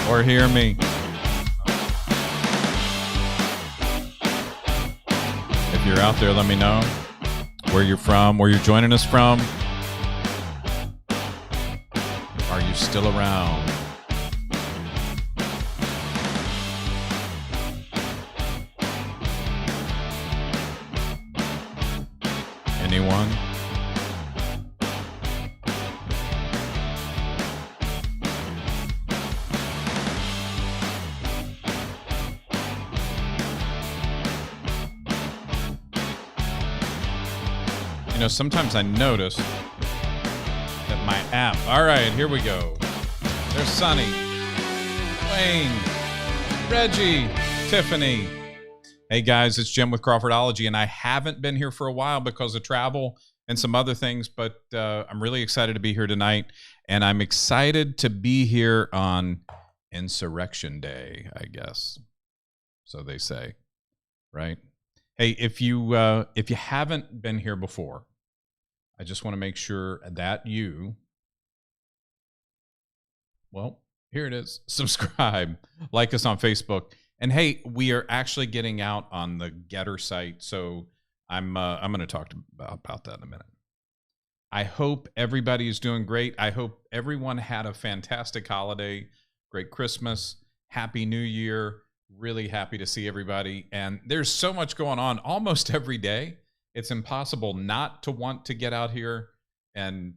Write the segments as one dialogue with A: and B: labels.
A: or hear me. If you're out there, let me know where you're from, where you're joining us from. Are you still around? Anyone? You know, sometimes I notice that my app... All right, here we go. There's Sonny, Wayne, Reggie, Tiffany. Hey guys, it's Jim with Crawfordology, and I haven't been here for a while because of travel and some other things, but I'm really excited to be here tonight, and I'm excited to be here on Insurrection Day, I guess. So they say, right? Hey, if you haven't been here before, I just want to make sure that you, well, here it is. Subscribe, like us on Facebook, and hey, we are actually getting out on the Getter site, so I'm going to talk about that in a minute. I hope everybody is doing great. I hope everyone had a fantastic holiday, great Christmas, Happy New Year. Really happy to see everybody. And there's so much going on almost every day. It's impossible not to want to get out here and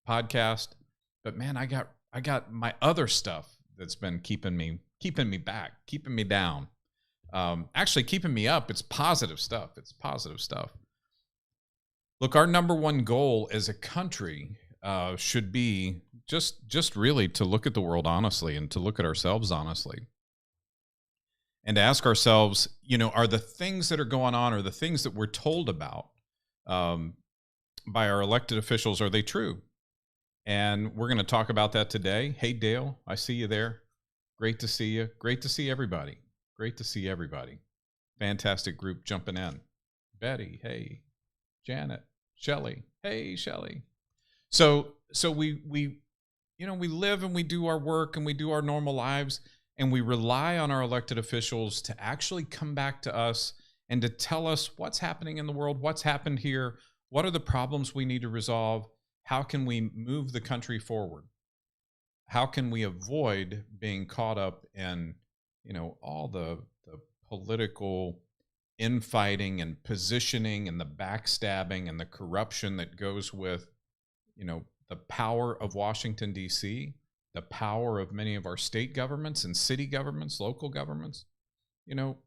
A: podcast. But man, I got my other stuff that's been keeping me back, keeping me down. Actually keeping me up. It's positive stuff. Look, our number one goal as a country should be just really to look at the world honestly and to look at ourselves honestly. And to ask ourselves, you know, are the things that are going on, or the things that we're told about by our elected officials, are they true? And we're going to talk about that today. Hey, Dale, I see you there. Great to see you. Great to see everybody. Fantastic group jumping in. Betty, hey. Janet, Shelley, hey, Shelley. So we live and we do our work and we do our normal lives, and we rely on our elected officials to actually come back to us and to tell us what's happening in the world, what's happened here, what are the problems we need to resolve, how can we move the country forward, how can we avoid being caught up in, you know, all the political infighting and positioning and the backstabbing and the corruption that goes with, you know, the power of Washington, D.C., the power of many of our state governments and city governments, local governments. You know,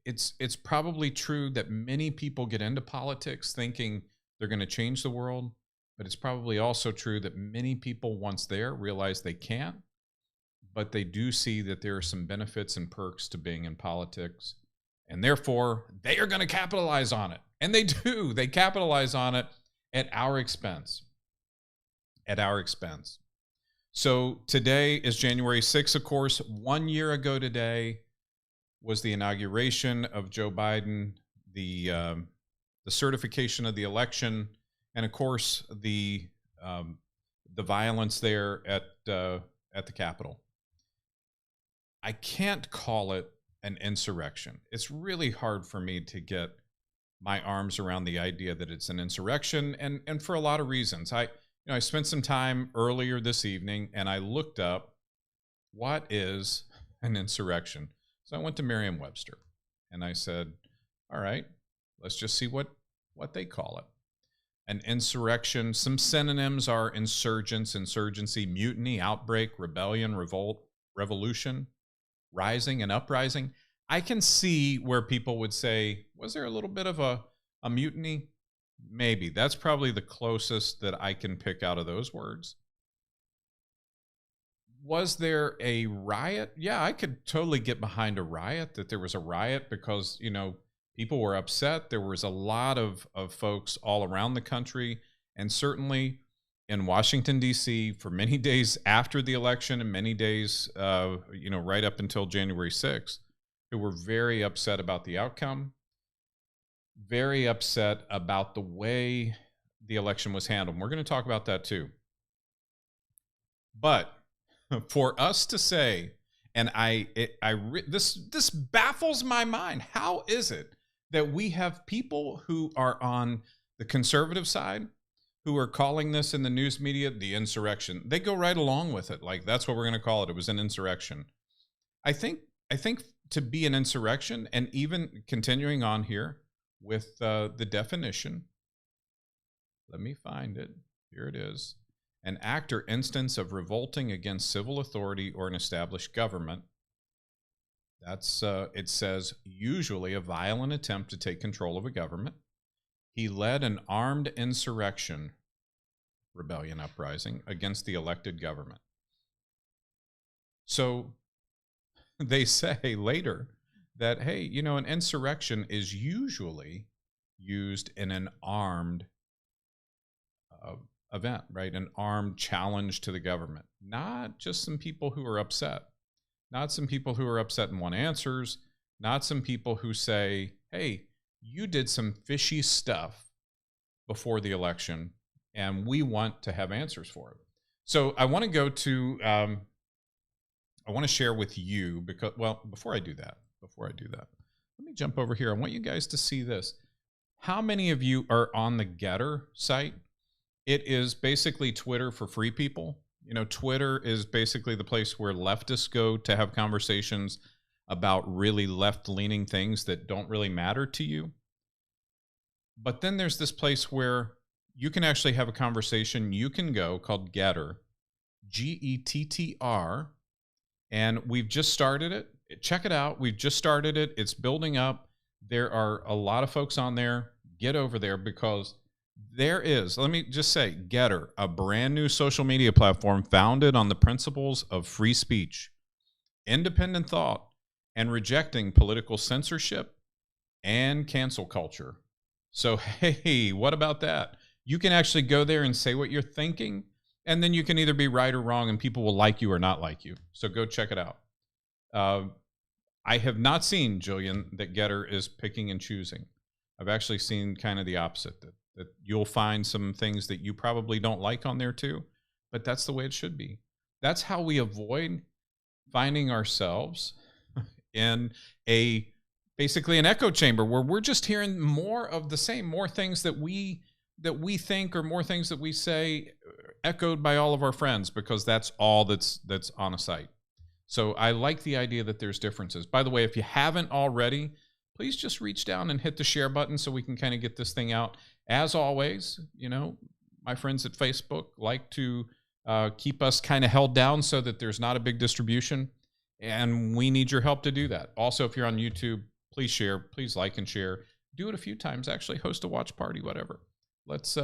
A: it's probably true that many people get into politics thinking they're going to change the world, but it's probably also true that many people, once there, realize they can't, but they do see that there are some benefits and perks to being in politics, and therefore they are going to capitalize on it. And they do. They capitalize on it at our expense. So today is January 6th, of course. 1 year ago today was the inauguration of Joe Biden, the certification of the election, and of course the violence there at the Capitol. I can't call it an insurrection. It's really hard for me to get my arms around the idea that it's an insurrection, and for a lot of reasons. I spent some time earlier this evening and I looked up what is an insurrection. So I went to Merriam-Webster and I said, all right, let's just see what they call it. An insurrection, some synonyms are insurgents, insurgency, mutiny, outbreak, rebellion, revolt, revolution, rising and uprising. I can see where people would say, was there a little bit of a mutiny? Maybe. That's probably the closest that I can pick out of those words. Was there a riot? Yeah, I could totally get behind a riot, that there was a riot because, you know, people were upset. There was a lot of folks all around the country, and certainly in Washington, D.C., for many days after the election and many days, right up until January 6th, who were very upset about the outcome, very upset about the way the election was handled. And we're going to talk about that too. But for us to say, and this baffles my mind. How is it that we have people who are on the conservative side who are calling this in the news media the insurrection? They go right along with it. Like, that's what we're going to call it. It was an insurrection. I think to be an insurrection, and even continuing on here with the definition, let me find it. Here it is. An act or instance of revolting against civil authority or an established government. That's, it says, usually a violent attempt to take control of a government. He led an armed insurrection, rebellion, uprising against the elected government. So they say later that, hey, an insurrection is usually used in an armed event, right? An armed challenge to the government, not just some people who are upset, not some people who are upset and want answers, not some people who say, hey, you did some fishy stuff before the election and we want to have answers for it. So I want to go to, I want to share with you because, well, before I do that, let me jump over here. I want you guys to see this. How many of you are on the Getter site? It is basically Twitter for free people. Twitter is basically the place where leftists go to have conversations about really left-leaning things that don't really matter to you. But then there's this place where you can actually have a conversation. You can go, called Getter, Gettr, and we've just started it. Check it out. We've just started it. It's building up. There are a lot of folks on there. Get over there, because there is, let me just say, Getter, a brand new social media platform founded on the principles of free speech, independent thought, and rejecting political censorship and cancel culture. So, hey, what about that? You can actually go there and say what you're thinking, and then you can either be right or wrong, and people will like you or not like you. So go check it out. I have not seen, Jillian, that Getter is picking and choosing. I've actually seen kind of the opposite, that you'll find some things that you probably don't like on there too, but that's the way it should be. That's how we avoid finding ourselves in basically an echo chamber where we're just hearing more of the same, more things that we think, or more things that we say echoed by all of our friends, because that's all that's on a site. So I like the idea that there's differences. By the way, if you haven't already, please just reach down and hit the share button so we can kind of get this thing out. As always, my friends at Facebook like to keep us kind of held down so that there's not a big distribution, and we need your help to do that. Also, if you're on YouTube, please share, please like and share. Do it a few times, actually host a watch party, whatever. Let's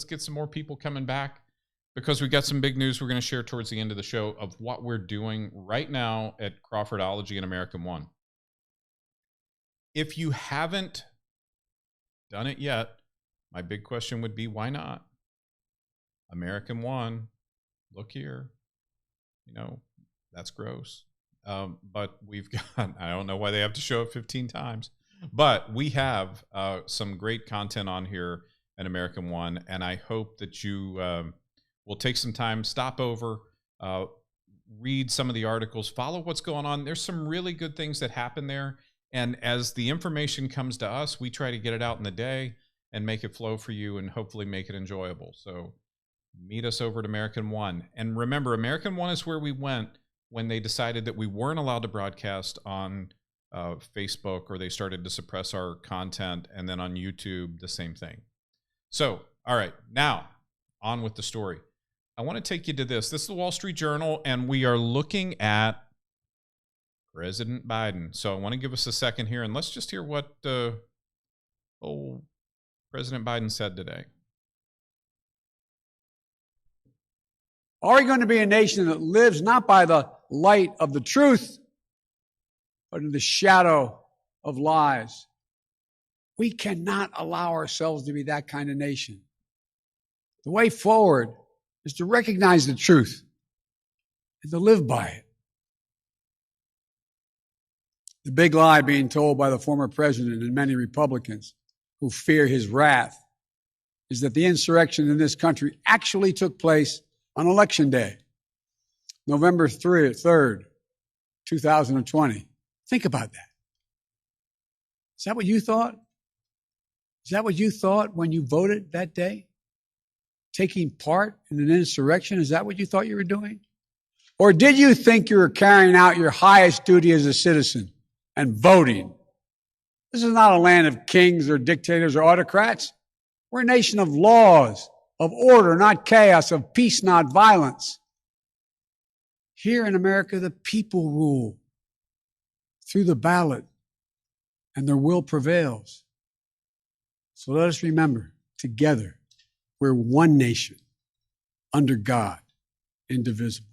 A: get some more people coming back, because we've got some big news we're going to share towards the end of the show of what we're doing right now at Crawfordology and AmericanOne. If you haven't done it yet, my big question would be, why not? AmericanOne, look here. That's gross. But we've got, I don't know why they have to show it 15 times, but we have some great content on here at AmericanOne, and I hope that you will take some time, stop over, read some of the articles, follow what's going on. There's some really good things that happen there. And as the information comes to us, we try to get it out in the day and make it flow for you and hopefully make it enjoyable. So meet us over at AmericanOne. And remember, AmericanOne is where we went when they decided that we weren't allowed to broadcast on Facebook, or they started to suppress our content, and then on YouTube, the same thing. So, all right, now on with the story. I want to take you to this. This is the Wall Street Journal, and we are looking at President Biden. So I want to give us a second here, and let's just hear what President Biden said today.
B: Are we going to be a nation that lives not by the light of the truth, but in the shadow of lies? We cannot allow ourselves to be that kind of nation. The way forward is to recognize the truth and to live by it. The big lie being told by the former president and many Republicans who fear his wrath is that the insurrection in this country actually took place on Election Day. November 3rd, 2020. Think about that. Is that what you thought? Is that what you thought when you voted that day? Taking part in an insurrection? Is that what you thought you were doing? Or did you think you were carrying out your highest duty as a citizen and voting? This is not a land of kings or dictators or autocrats. We're a nation of laws, of order, not chaos, of peace, not violence. Here in America, the people rule through the ballot, and their will prevails. So let us remember, together, we're one nation, under God, indivisible.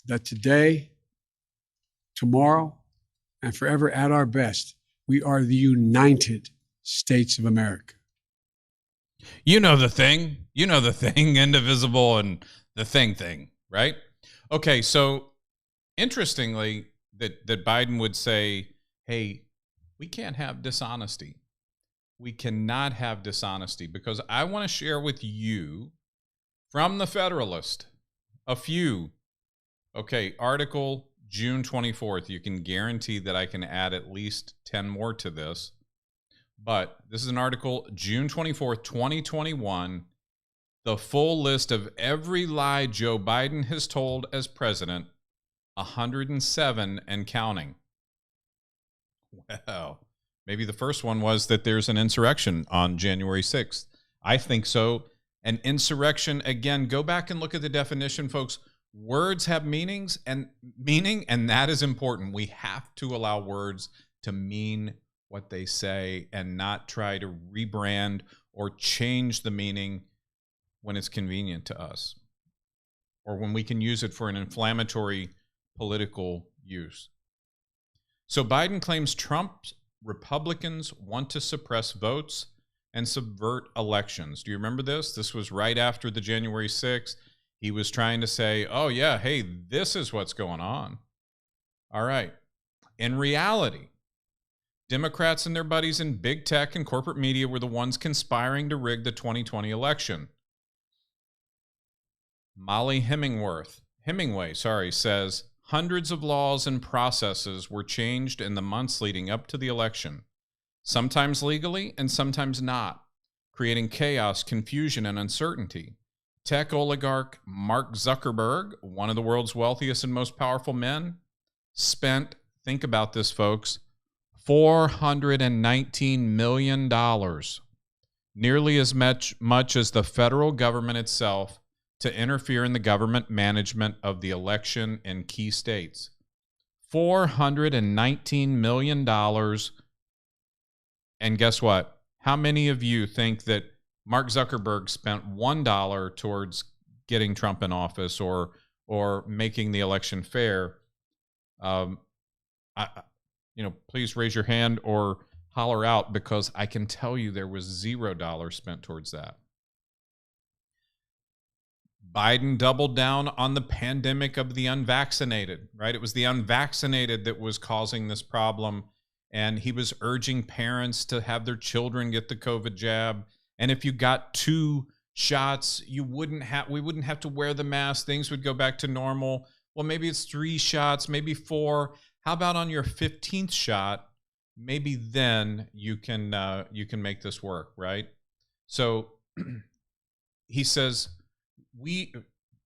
B: That today, tomorrow, and forever at our best, we are the United States of America.
A: You know the thing, indivisible and the thing, right? Okay, so interestingly, that Biden would say, hey, we can't have dishonesty. We cannot have dishonesty, because I want to share with you from the Federalist a few. Okay, article June 24th. You can guarantee that I can add at least 10 more to this. But this is an article, June 24th, 2021. The full list of every lie Joe Biden has told as president, 107 and counting. Well, maybe the first one was that there's an insurrection on January 6th. I think so. An insurrection, again, go back and look at the definition, folks. Words have meaning, and that is important. We have to allow words to mean what they say and not try to rebrand or change the meaning when it's convenient to us, or when we can use it for an inflammatory political use. So Biden claims Trump's Republicans want to suppress votes and subvert elections. Do you remember this? This was right after the January 6th. He was trying to say, oh yeah, hey, this is what's going on. All right. In reality, Democrats and their buddies in big tech and corporate media were the ones conspiring to rig the 2020 election. Molly Hemingway says hundreds of laws and processes were changed in the months leading up to the election, sometimes legally and sometimes not, creating chaos, confusion, and uncertainty. Tech oligarch Mark Zuckerberg, one of the world's wealthiest and most powerful men, spent, think about this, folks, $419 million, nearly as much as the federal government itself, to interfere in the government management of the election in key states. $419 million. And guess what? How many of you think that Mark Zuckerberg spent $1 towards getting Trump in office or making the election fair? Please raise your hand or holler out, because I can tell you there was $0 spent towards that. Biden doubled down on the pandemic of the unvaccinated, right? It was the unvaccinated that was causing this problem, and he was urging parents to have their children get the COVID jab. And if you got 2 shots, we wouldn't have to wear the mask. Things would go back to normal. Well, maybe it's 3 shots, maybe 4. How about on your 15th shot? Maybe then you can make this work, right? So he says,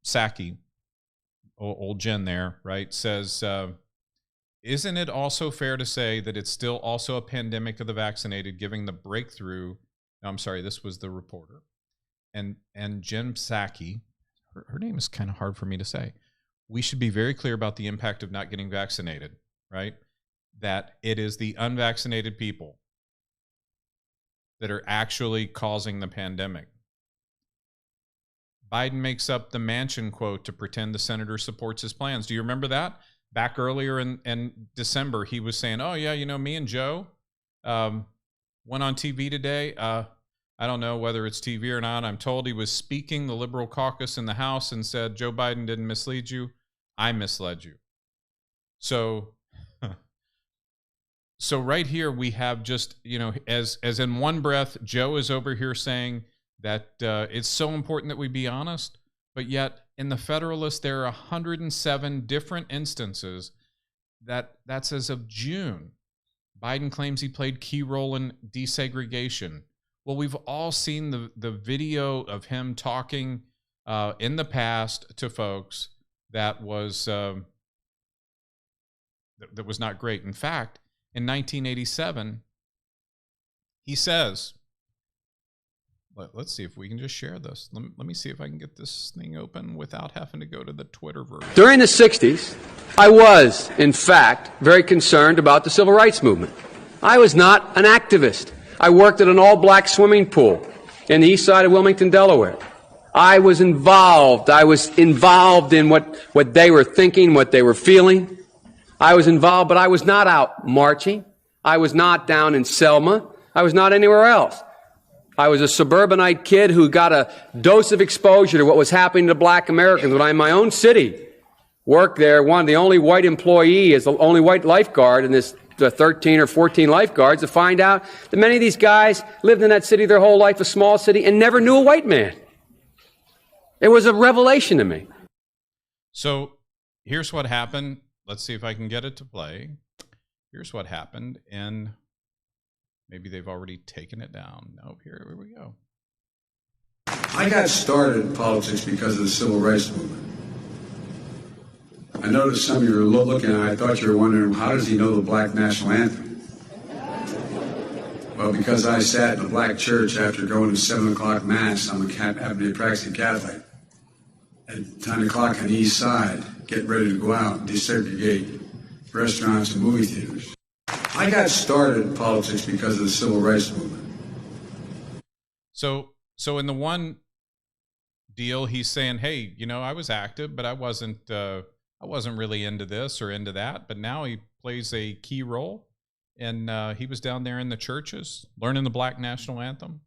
A: Psaki, old Jen there, right, says, isn't it also fair to say that it's still also a pandemic of the vaccinated, giving the breakthrough? No, I'm sorry, this was the reporter. And Jen Psaki, her name is kind of hard for me to say. We should be very clear about the impact of not getting vaccinated, right? That it is the unvaccinated people that are actually causing the pandemic. Biden makes up the Manchin quote to pretend the senator supports his plans. Do you remember that? Back earlier in December, he was saying, oh, yeah, me and Joe went on TV today. I don't know whether it's TV or not. I'm told he was speaking the liberal caucus in the House and said, Joe Biden didn't mislead you. I misled you. So right here we have just, as in one breath, Joe is over here saying that it's so important that we be honest, but yet in the Federalist, there are 107 different instances that's as of June. Biden claims he played key role in desegregation. Well, we've all seen the video of him talking in the past to folks that was not great. In fact, in 1987, he says, let's see if we can just share this. Let me see if I can get this thing open without having to go to the Twitter version.
C: During the 60s, I was, in fact, very concerned about the civil rights movement. I was not an activist. I worked at an all-black swimming pool in the east side of Wilmington, Delaware. I was involved. I was involved in what they were thinking, what they were feeling. I was involved, but I was not out marching. I was not down in Selma. I was not anywhere else. I was a suburbanite kid who got a dose of exposure to what was happening to black Americans when I, in my own city, worked there, one of the only white employee, as the only white lifeguard in this 13 or 14 lifeguards, to find out that many of these guys lived in that city their whole life, a small city, and never knew a white man. It was a revelation to me.
A: So here's what happened. Let's see if I can get it to play. Here's what happened in... Maybe they've already taken it down. No, here we go.
D: I got started in politics because of the civil rights movement. I noticed some of you were looking and I thought you were wondering, how does he know the black national anthem? Well, because I sat in a black church after going to 7 o'clock mass. I'm happen to be a practicing Catholic. At 10 o'clock on the east side, getting ready to go out and desegregate restaurants and movie theaters. I got started in politics because of the civil rights movement.
A: So in the one deal, he's saying, hey, I was active, but I wasn't really into this or into that. But now he plays a key role. And he was down there in the churches learning the black national anthem.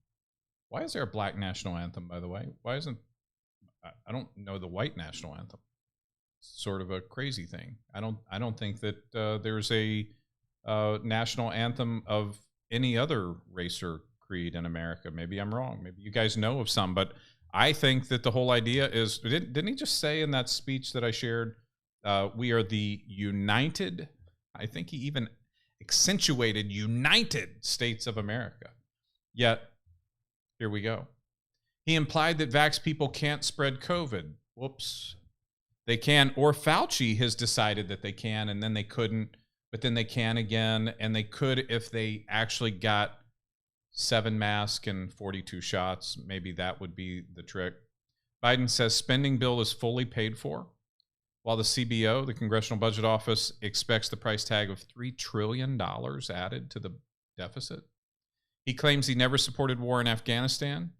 A: Why is there a black national anthem, by the way? Why isn't, I don't know the white national anthem. It's sort of a crazy thing. I don't think that there's a national anthem of any other race or creed in America. Maybe I'm wrong. Maybe you guys know of some, but I think that the whole idea is, didn't he just say in that speech that I shared, we are the united, I think he even accentuated United States of America. Yet, here we go. He implied that vax people can't spread COVID. Whoops. They can, or Fauci has decided that they can, and then they couldn't. But then they can again, and they could if they actually got 7 masks and 42 shots. Maybe that would be the trick. Biden says spending bill is fully paid for, while the CBO, the Congressional Budget Office, expects the price tag of $3 trillion added to the deficit. He claims he never supported war in Afghanistan.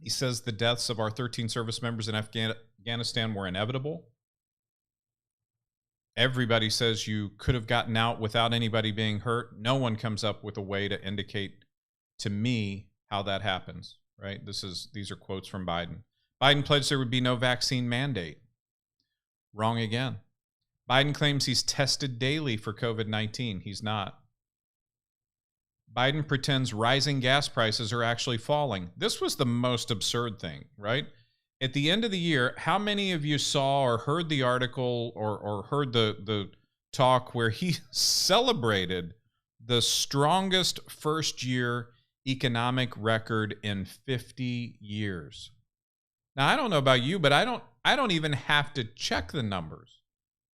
A: He says the deaths of our 13 service members in Afghanistan were inevitable. Everybody says you could have gotten out without anybody being hurt. No one comes up with a way to indicate to me how that happens, right? These are quotes from Biden. Biden pledged there would be no vaccine mandate. Wrong again. Biden claims he's tested daily for COVID-19. He's not. Biden pretends rising gas prices are actually falling. This was the most absurd thing, right? At the end of the year, how many of you saw or heard the article or heard the talk where he celebrated the strongest first-year economic record in 50 years? Now, I don't know about you, but I don't even have to check the numbers.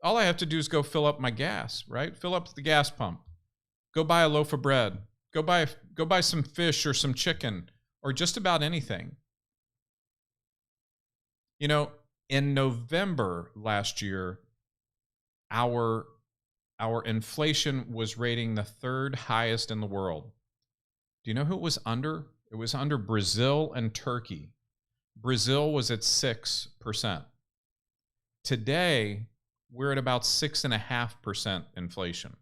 A: All I have to do is go fill up my gas, right? Fill up the gas pump. Go buy a loaf of bread. Go buy some fish or some chicken or just about anything. In November last year, our inflation was rating the 3rd highest in the world. Do you know who it was under? It was under Brazil and Turkey. Brazil was at 6%. Today, we're at about 6.5% inflation.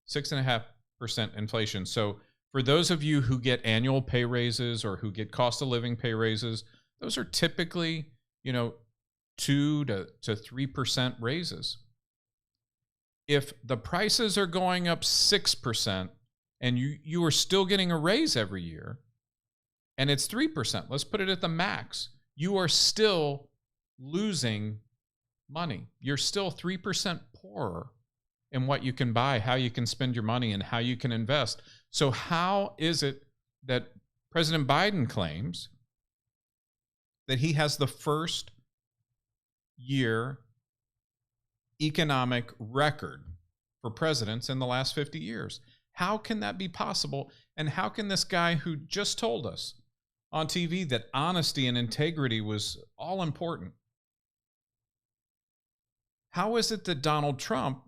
A: 6.5% inflation. So for those of you who get annual pay raises or who get cost of living pay raises, those are typically, 2 to 3% raises. If the prices are going up 6% and you are still getting a raise every year, and it's 3%. Let's put it at the max. You are still losing money. You're still 3% poorer in what you can buy, how you can spend your money, and how you can invest. So how is it that President Biden claims that he has the first year economic record for presidents in the last 50 years? How can that be possible? And how can this guy who just told us on TV that honesty and integrity was all important, how is it that Donald Trump,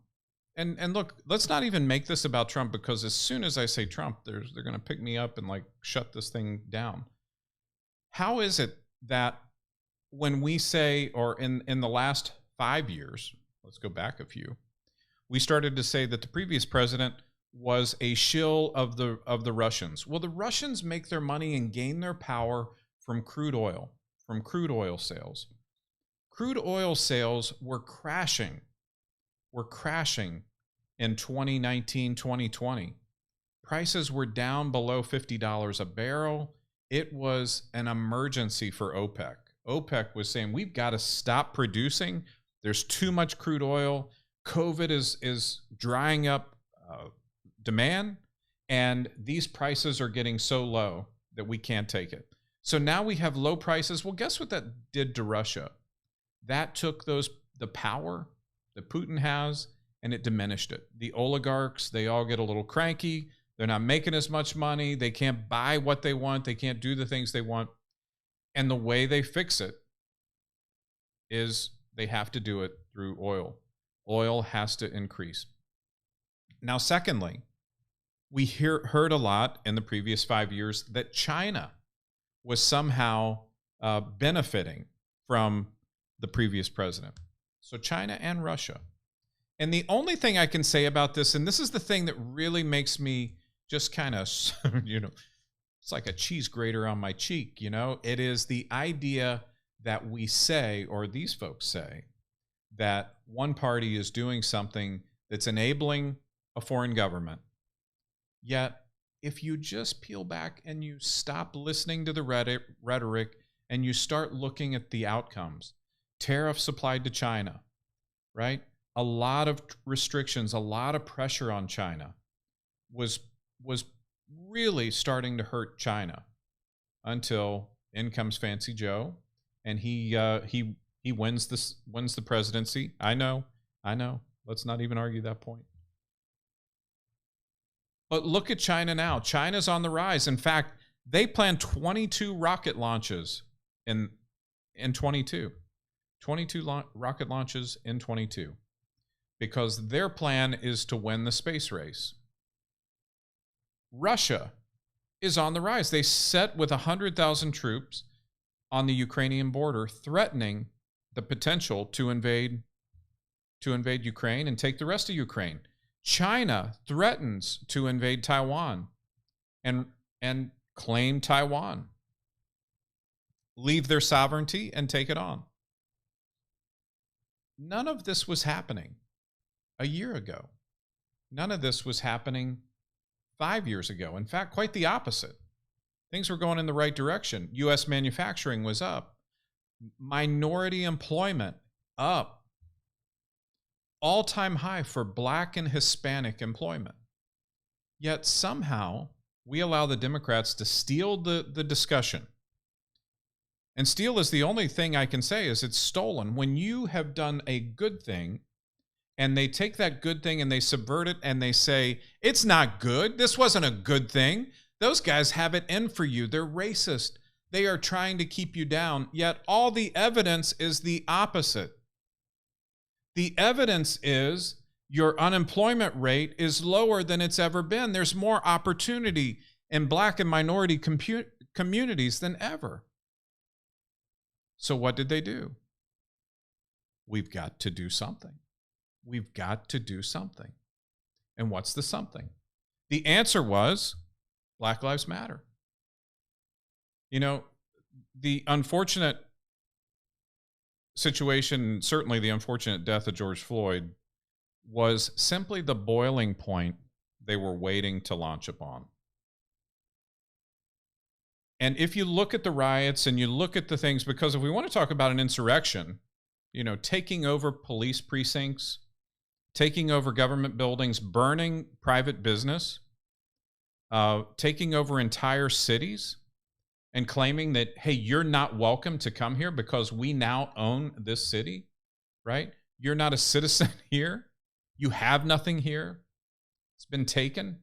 A: and look, let's not even make this about Trump, because as soon as I say Trump, they're going to pick me up and like shut this thing down. How is it that when we say, or in the last 5 years, let's go back a few, we started to say that the previous president was a shill of the Russians. Well, the Russians make their money and gain their power from crude oil sales. Crude oil sales were crashing in 2019, 2020. Prices were down below $50 a barrel. It was an emergency for OPEC. OPEC was saying, we've got to stop producing. There's too much crude oil. COVID is drying up demand, and these prices are getting so low that we can't take it. So now we have low prices. Well, guess what that did to Russia? That took the power that Putin has, and it diminished it. The oligarchs, they all get a little cranky. They're not making as much money. They can't buy what they want. They can't do the things they want. And the way they fix it is they have to do it through oil. Oil has to increase. Now, secondly, we heard a lot in the previous 5 years that China was somehow benefiting from the previous president. So China and Russia. And the only thing I can say about this, and this is the thing that really makes me just kind of, it's like a cheese grater on my cheek, it is the idea that we say, or these folks say, that one party is doing something that's enabling a foreign government. Yet, if you just peel back and you stop listening to the rhetoric and you start looking at the outcomes, tariffs applied to China, right? A lot of restrictions, a lot of pressure on China was really starting to hurt China until in comes Fancy Joe, and he wins the presidency. I know. Let's not even argue that point. But look at China now. China's on the rise. In fact, they plan 22 rocket launches in 22. 22 rocket launches in 22. Because their plan is to win the space race. Russia is on the rise. They set with 100,000 troops on the Ukrainian border, threatening the potential to invade Ukraine and take the rest of Ukraine. China threatens to invade Taiwan and claim Taiwan, leave their sovereignty and take it on. None of this was happening a year ago. None of this was happening 5 years ago. In fact, quite the opposite. Things were going in the right direction. U.S. manufacturing was up. Minority employment up. All-time high for Black and Hispanic employment. Yet somehow we allow the Democrats to steal the discussion. And steal is the only thing I can say is it's stolen. When you have done a good thing and they take that good thing and they subvert it and they say, it's not good. This wasn't a good thing. Those guys have it in for you. They're racist. They are trying to keep you down. Yet all the evidence is the opposite. The evidence is your unemployment rate is lower than it's ever been. There's more opportunity in Black and minority communities than ever. So what did they do? We've got to do something. We've got to do something. And what's the something? The answer was Black Lives Matter. The unfortunate situation, certainly the unfortunate death of George Floyd, was simply the boiling point they were waiting to launch upon. And if you look at the riots and you look at the things, because if we want to talk about an insurrection, you know, taking over police precincts, taking over government buildings, burning private business, taking over entire cities, and claiming that, hey, you're not welcome to come here because we now own this city, right? You're not a citizen here. You have nothing here. It's been taken.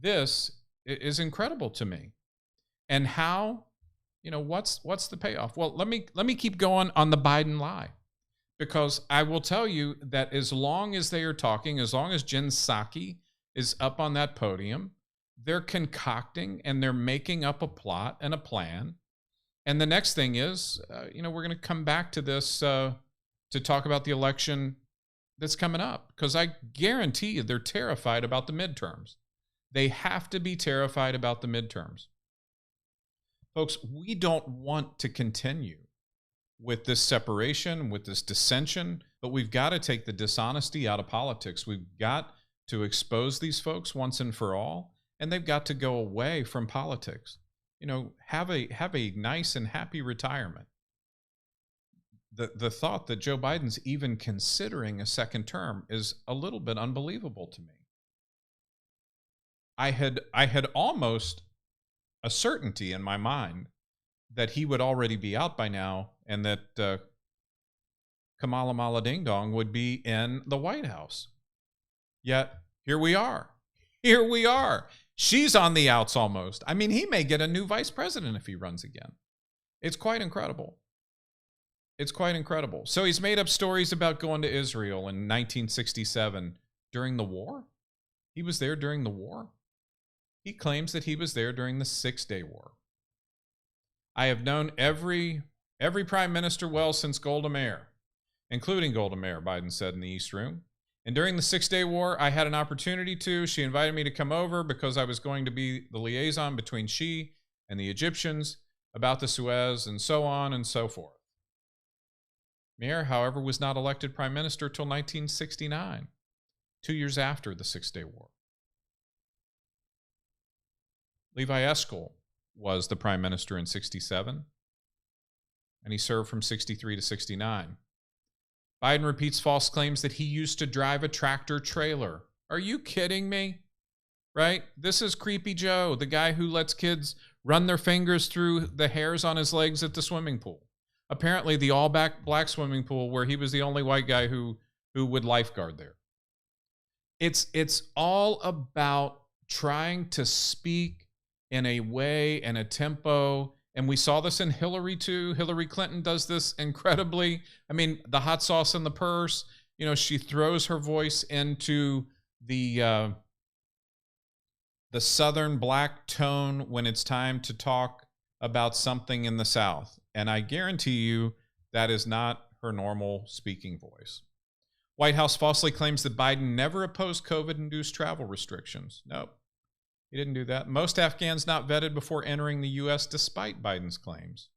A: This is incredible to me. And how, you know, what's the payoff? Well, let me keep going on the Biden lie, because I will tell you that as long as they are talking, as long as Jen Psaki is up on that podium, they're concocting and they're making up a plot and a plan. And the next thing is, you know, we're going to come back to this to talk about the election that's coming up, because I guarantee you they're terrified about the midterms. They have to be terrified about the midterms. Folks, we don't want to continue with this separation, with this dissension, but we've got to take the dishonesty out of politics. We've got to expose these folks once and for all, and they've got to go away from politics. You know, have a nice and happy retirement. The thought that Joe Biden's even considering a second term is a little bit unbelievable to me. I had almost a certainty in my mind that he would already be out by now, and that Kamala Mala Ding Dong would be in the White House. Yet here we are. Here we are. She's on the outs almost. I mean, he may get a new vice president if he runs again. It's quite incredible. It's quite incredible. So he's made up stories about going to Israel in 1967 during the war. He was there during the war. He claims that he was there during the 6-Day War. I have known every prime minister well since Golda Meir, including Golda Meir, Biden said in the East Room. And during the 6-Day War, I had an opportunity to. She invited me to come over because I was going to be the liaison between she and the Egyptians about the Suez and so on and so forth. Meir, however, was not elected prime minister till 1969, 2 years after the 6-Day War. Levi Eshkol was the prime minister in 67, and he served from 63 to 69. Biden repeats false claims that he used to drive a tractor trailer. Are you kidding me? Right? This is Creepy Joe, the guy who lets kids run their fingers through the hairs on his legs at the swimming pool. Apparently the all-black swimming pool where he was the only white guy who would lifeguard there. It's all about trying to speak in a way and a tempo, and we saw this in Hillary too. Hillary Clinton does this incredibly. I mean, the hot sauce in the purse, you know, she throws her voice into the Southern black tone when it's time to talk about something in the South. And I guarantee you that is not her normal speaking voice. White House falsely claims that Biden never opposed COVID-induced travel restrictions. Nope, he didn't do that. Most Afghans not vetted before entering the U.S. despite Biden's claims.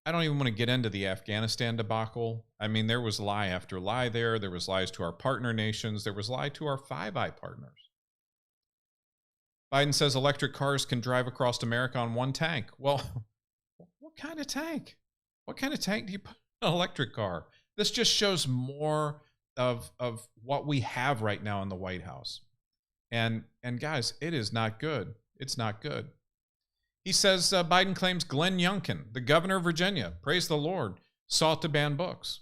A: I don't even want to get into the Afghanistan debacle. I mean, there was lie after lie there. There was lies to our partner nations. There was lie to our Five Eye partners. Biden says electric cars can drive across America on one tank. Well, what kind of tank? What kind of tank do you put in an electric car? This just shows more of what we have right now in the White House. And guys, it is not good. It's not good. He says Biden claims Glenn Youngkin, the governor of Virginia, praise the Lord, sought to ban books.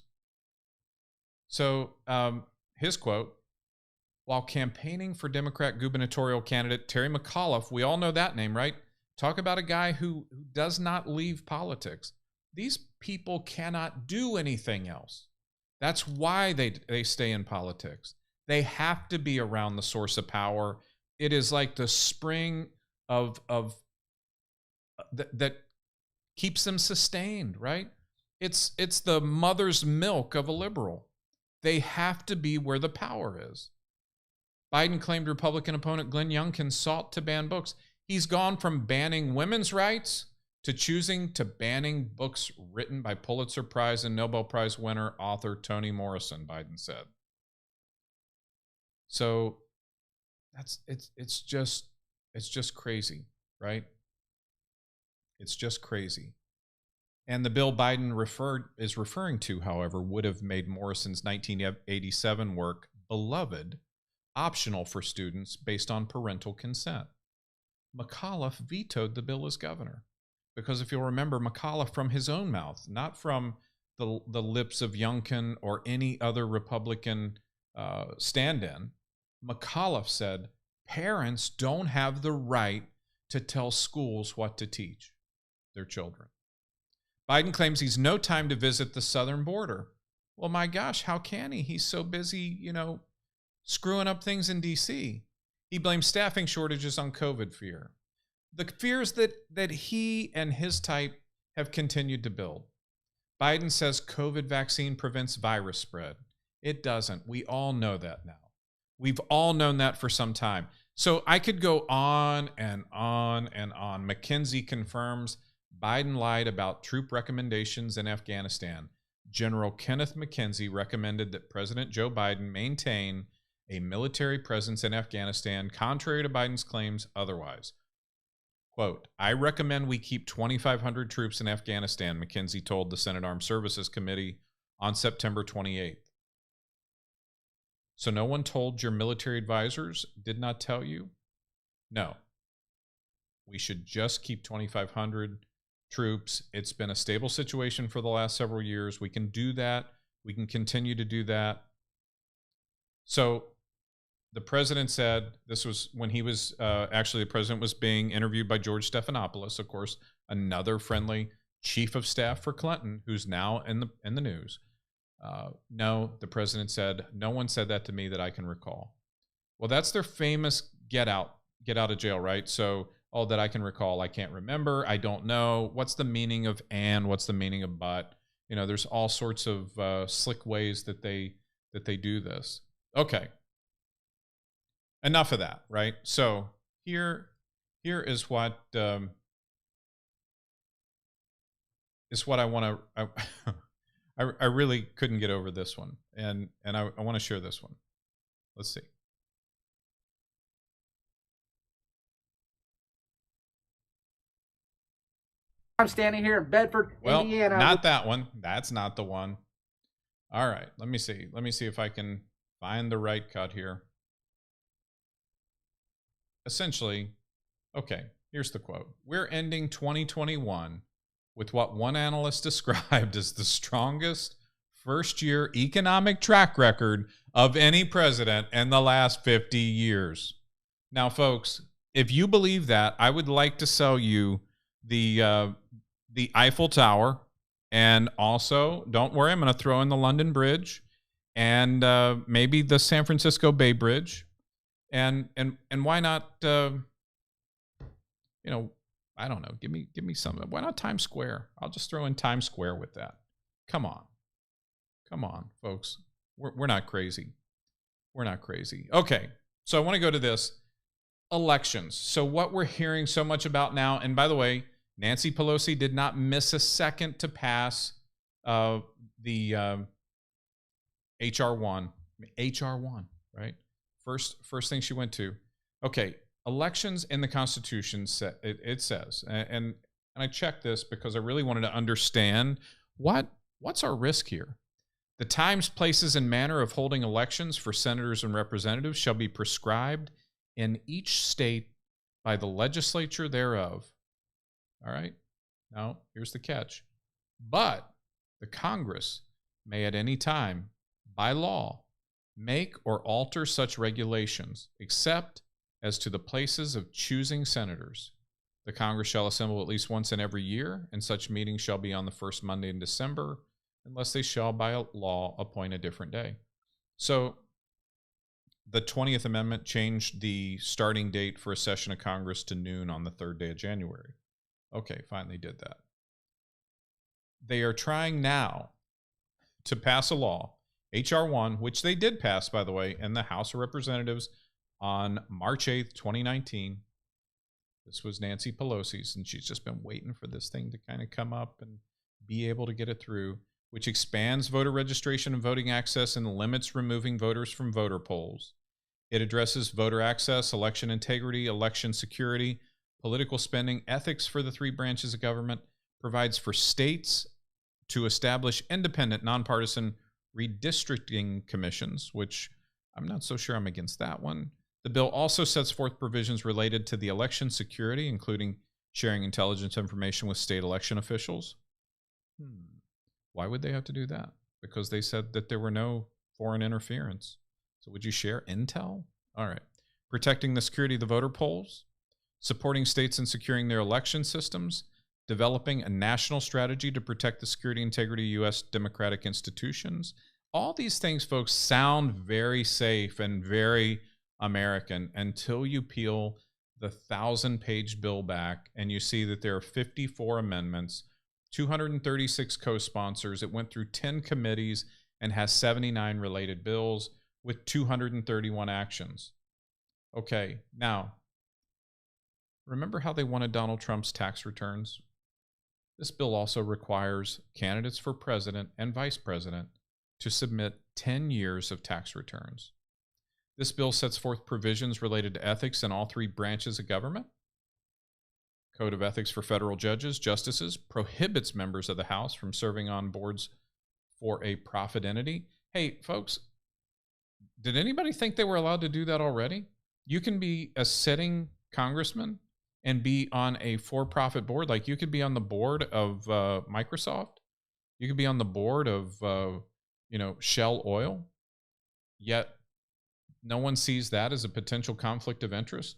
A: So his quote, while campaigning for Democrat gubernatorial candidate Terry McAuliffe, we all know that name, right? Talk about a guy who does not leave politics. These people cannot do anything else. That's why they stay in politics. They have to be around the source of power. It is like the spring of that keeps them sustained, right? It's the mother's milk of a liberal. They have to be where the power is. Biden claimed Republican opponent Glenn Youngkin sought to ban books. He's gone from banning women's rights to choosing to banning books written by Pulitzer Prize and Nobel Prize winner author Toni Morrison, Biden said. So it's just crazy. right? It's just crazy. And the bill Biden is referring to, however, would have made Morrison's 1987 work, Beloved, optional for students based on parental consent. McAuliffe vetoed the bill as governor. Because if you'll remember, McAuliffe, from his own mouth, not from the lips of Youngkin or any other Republican stand-in, McAuliffe said, parents don't have the right to tell schools what to teach their children. Biden claims he's no time to visit the southern border. Well, my gosh, how can he? He's so busy, screwing up things in D.C. He blames staffing shortages on COVID fear. The fears that he and his type have continued to build. Biden says COVID vaccine prevents virus spread. It doesn't. We all know that now. We've all known that for some time. So I could go on and on and on. McKinsey confirms Biden lied about troop recommendations in Afghanistan. General Kenneth McKinsey recommended that President Joe Biden maintain a military presence in Afghanistan, contrary to Biden's claims otherwise. Quote, I recommend we keep 2,500 troops in Afghanistan, McKinsey told the Senate Armed Services Committee on September 28th. So no one told your military advisors, did not tell you? No. We should just keep 2,500 troops. It's been a stable situation for the last several years. We can do that. We can continue to do that. So the president said, this was when he was, actually the president was being interviewed by George Stephanopoulos, of course, another friendly chief of staff for Clinton, who's now in the news. No, the president said, no one said that to me that I can recall. Well, that's their famous get out of jail, right? So, that I can recall, I can't remember, I don't know. What's the meaning of and? What's the meaning of but? There's all sorts of slick ways that they do this. Okay. Enough of that, right? So here is what I want to. I really couldn't get over this one, and I want to share this one. Let's see.
E: I'm standing here in Bedford, Indiana.
A: Not that one. That's not the one. All right, let me see. Let me see if I can find the right cut here. Essentially, okay, here's the quote. We're ending 2021 with what one analyst described as the strongest first-year economic track record of any president in the last 50 years. Now, folks, if you believe that, I would like to sell you the Eiffel Tower, and also, don't worry, I'm going to throw in the London Bridge, and maybe the San Francisco Bay Bridge, and why not? I don't know. Give me some. Why not Times Square? I'll just throw in Times Square with that. Come on, folks. We're not crazy. We're not crazy. Okay, so I want to go to this elections. So what we're hearing so much about now, and by the way, Nancy Pelosi did not miss a second to pass the HR1, right? First thing she went to. Okay, elections in the Constitution, it says, and I checked this because I really wanted to understand what's our risk here. The times, places, and manner of holding elections for senators and representatives shall be prescribed in each state by the legislature thereof. All right. Now, here's the catch. But the Congress may at any time, by law, make or alter such regulations, except as to the places of choosing senators. The Congress shall assemble at least once in every year, and such meetings shall be on the first Monday in December, unless they shall by law appoint a different day. So the 20th Amendment changed the starting date for a session of Congress to noon on the third day of January. Okay, fine, they did that. They are trying now to pass a law, HR1, which they did pass, by the way, in the House of Representatives on March 8th, 2019. This was Nancy Pelosi's, and she's just been waiting for this thing to kind of come up and be able to get it through, which expands voter registration and voting access and limits removing voters from voter polls. It addresses voter access, election integrity, election security, political spending, ethics for the three branches of government, provides for states to establish independent, nonpartisan redistricting commissions, which I'm not so sure I'm against that one. The bill also sets forth provisions related to the election security, including sharing intelligence information with state election officials. Why would they have to do that? Because they said that there were no foreign interference. So would you share intel? All right. Protecting the security of the voter polls, supporting states in securing their election systems, developing a national strategy to protect the security and integrity of U.S. democratic institutions. All these things, folks, sound very safe and very American until you peel the 1,000-page bill back and you see that there are 54 amendments, 236 co-sponsors. It went through 10 committees and has 79 related bills with 231 actions. Okay, now, remember how they wanted Donald Trump's tax returns? This bill also requires candidates for president and vice president to submit 10 years of tax returns. This bill sets forth provisions related to ethics in all three branches of government. Code of ethics for federal judges, justices, prohibits members of the House from serving on boards for a profit entity. Hey, folks, did anybody think they were allowed to do that already? You can be a sitting congressman and be on a for-profit board. Like you could be on the board of Microsoft. You could be on the board of, Shell Oil. Yet no one sees that as a potential conflict of interest.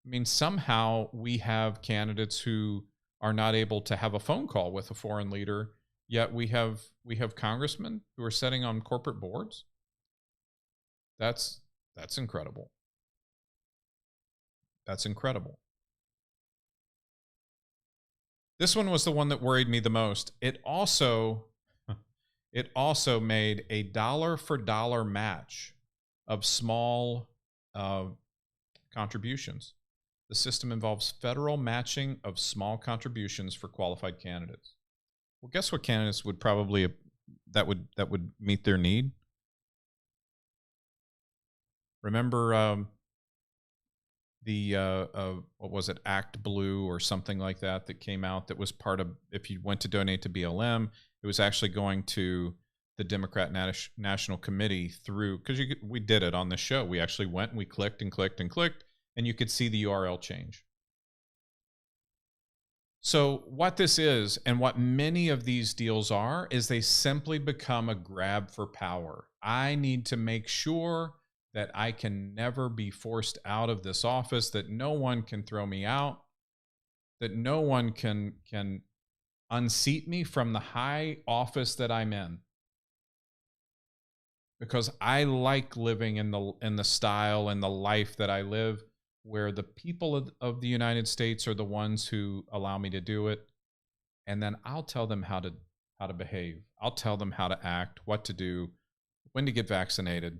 A: I mean, somehow we have candidates who are not able to have a phone call with a foreign leader, yet we have congressmen who are sitting on corporate boards. That's incredible. That's incredible. This one was the one that worried me the most. It also made a dollar-for-dollar match of small contributions. The system involves federal matching of small contributions for qualified candidates. Well, guess what candidates would probably that would meet their need? Remember what was it, Act Blue or something like that came out that was part of, if you went to donate to BLM, it was actually going to the Democrat National Committee through, because we did it on the show. We actually went and we clicked and clicked and clicked, and you could see the URL change. So what this is, and what many of these deals are, is they simply become a grab for power. I need to make sure that I can never be forced out of this office, that no one can throw me out, that no one can unseat me from the high office that I'm in. Because I like living in the style and the life that I live, where the people of the United States are the ones who allow me to do it. And then I'll tell them how to behave. I'll tell them how to act, what to do, when to get vaccinated,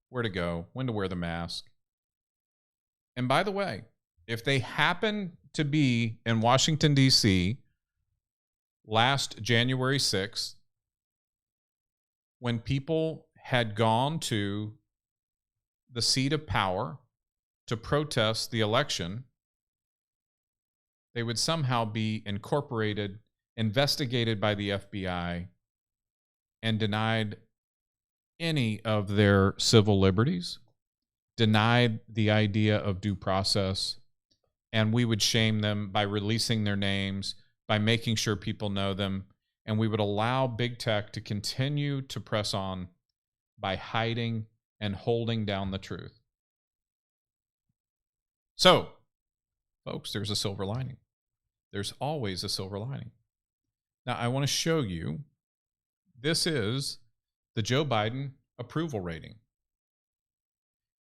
A: where to go, when to wear the mask. And by the way, if they happen to be in Washington, D.C. last January 6th, when people had gone to the seat of power to protest the election, they would somehow be incorporated, investigated by the FBI, and denied any of their civil liberties, denied the idea of due process, and we would shame them by releasing their names, by making sure people know them, and we would allow big tech to continue to press on by hiding and holding down the truth. So, folks, there's a silver lining. There's always a silver lining. Now, I want to show you, this is the Joe Biden approval rating.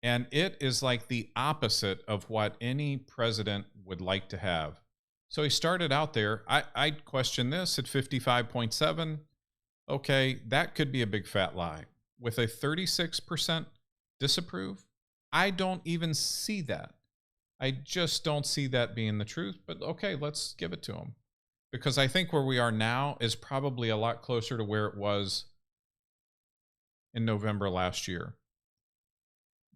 A: And it is like the opposite of what any president would like to have. So he started out there. I'd question this at 55.7. Okay, that could be a big fat lie. With a 36% disapprove, I don't even see that. I just don't see that being the truth. But okay, let's give it to him. Because I think where we are now is probably a lot closer to where it was in November last year.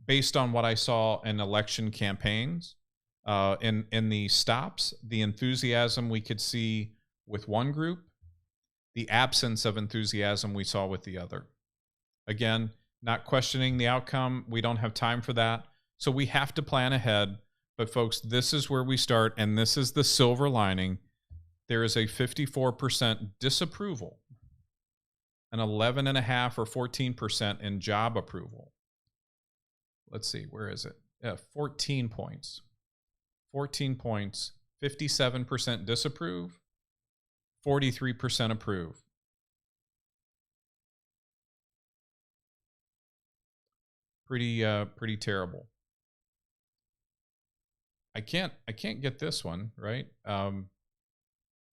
A: Based on what I saw in election campaigns, In the stops, the enthusiasm we could see with one group, the absence of enthusiasm we saw with the other. Again, not questioning the outcome. We don't have time for that. So we have to plan ahead. But folks, this is where we start, and this is the silver lining. There is a 54% disapproval, an 11.5 or 14% in job approval. Let's see, where is it? 14 points. 14 points, 57% disapprove, 43% approve. Pretty terrible. I can't get this one right.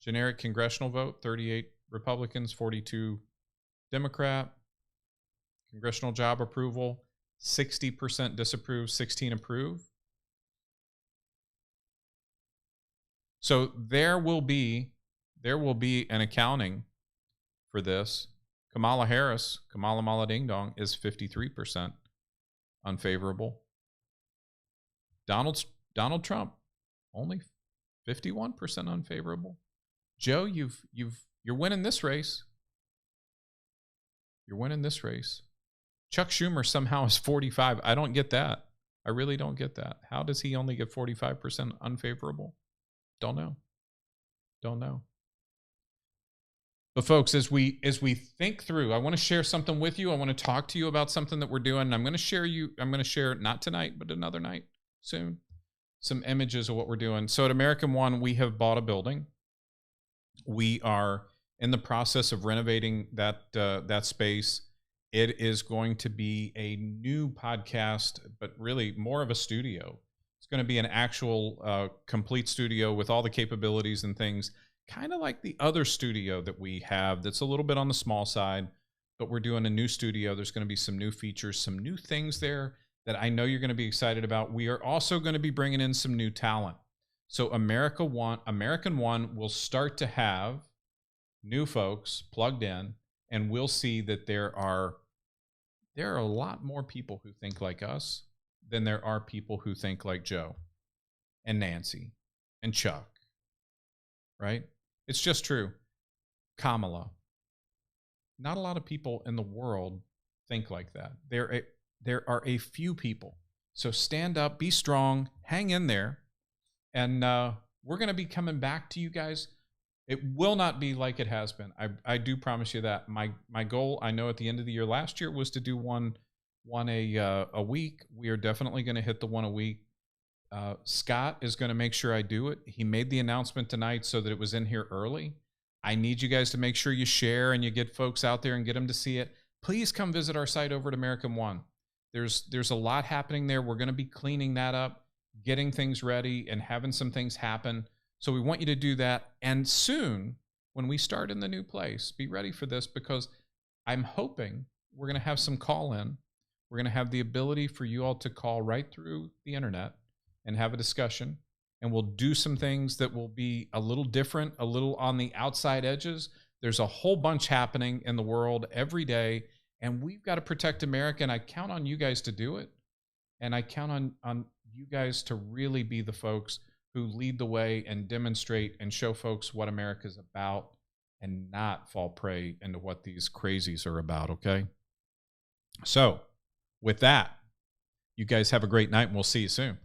A: Generic congressional vote: 38 Republicans, 42 Democrat. Congressional job approval: 60% disapprove, 16 approve. So there will be an accounting for this. Kamala Harris, Kamala Mala Ding Dong, is 53% unfavorable. Donald Trump, only 51% unfavorable. Joe, you're winning this race. You're winning this race. Chuck Schumer somehow is 45. I don't get that. I really don't get that. How does he only get 45% unfavorable? Don't know. But folks, as we think through, I want to share something with you. I want to talk to you about something that we're doing. And I'm going to share not tonight, but another night soon, some images of what we're doing. So at AmericanOne, we have bought a building. We are in the process of renovating that space. It is going to be a new podcast, but really more of a studio. It's going to be an actual complete studio with all the capabilities and things, kind of like the other studio that we have that's a little bit on the small side, but we're doing a new studio. There's going to be some new features, some new things there that I know you're going to be excited about. We are also going to be bringing in some new talent. So AmericanOne will start to have new folks plugged in, and we'll see that there are a lot more people who think like us than there are people who think like Joe and Nancy and Chuck, right? It's just true. Kamala. Not a lot of people in the world think like that. There are a few people. So stand up, be strong, hang in there, and we're going to be coming back to you guys. It will not be like it has been. I do promise you that. My goal, I know at the end of the year last year, was to do one a week. We are definitely going to hit the one a week. Scott is going to make sure I do it. He made the announcement tonight so that it was in here early. I need you guys to make sure you share and you get folks out there and get them to see it. Please come visit our site over at AmericanOne. There's a lot happening there. We're going to be cleaning that up, getting things ready, and having some things happen. So we want you to do that. And soon, when we start in the new place, be ready for this, because I'm hoping we're going to have some call-in. We're going to have the ability for you all to call right through the internet and have a discussion. And we'll do some things that will be a little different, a little on the outside edges. There's a whole bunch happening in the world every day, and we've got to protect America, and I count on you guys to do it. And I count on you guys to really be the folks who lead the way and demonstrate and show folks what America's about, and not fall prey into what these crazies are about, okay? So with that, you guys have a great night, and we'll see you soon.